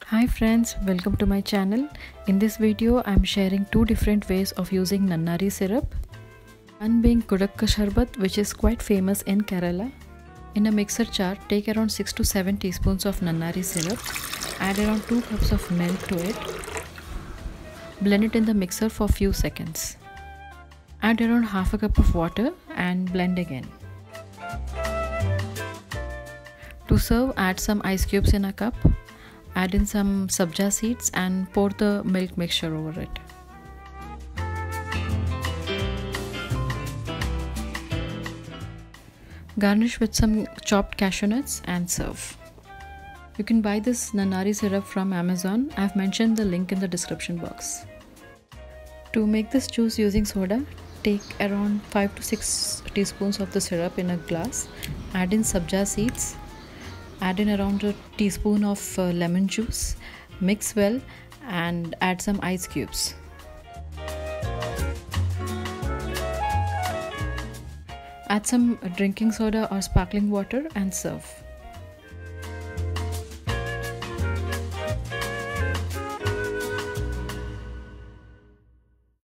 Hi friends, welcome to my channel. In this video, I am sharing two different ways of using Nannari syrup. One being Kudukka Sharbat, which is quite famous in Kerala. In a mixer jar, take around 6 to 7 teaspoons of Nannari syrup. Add around 2 cups of milk to it. Blend it in the mixer for few seconds. Add around half a cup of water and blend again. To serve, add some ice cubes in a cup. Add in some Sabja seeds and pour the milk mixture over it. Garnish with some chopped cashew nuts and serve. You can buy this Nannari syrup from Amazon. I've mentioned the link in the description box. To make this juice using soda, take around 5 to 6 teaspoons of the syrup in a glass. Add in Sabja seeds. Add in around a teaspoon of lemon juice, mix well and add some ice cubes. Add some drinking soda or sparkling water and serve.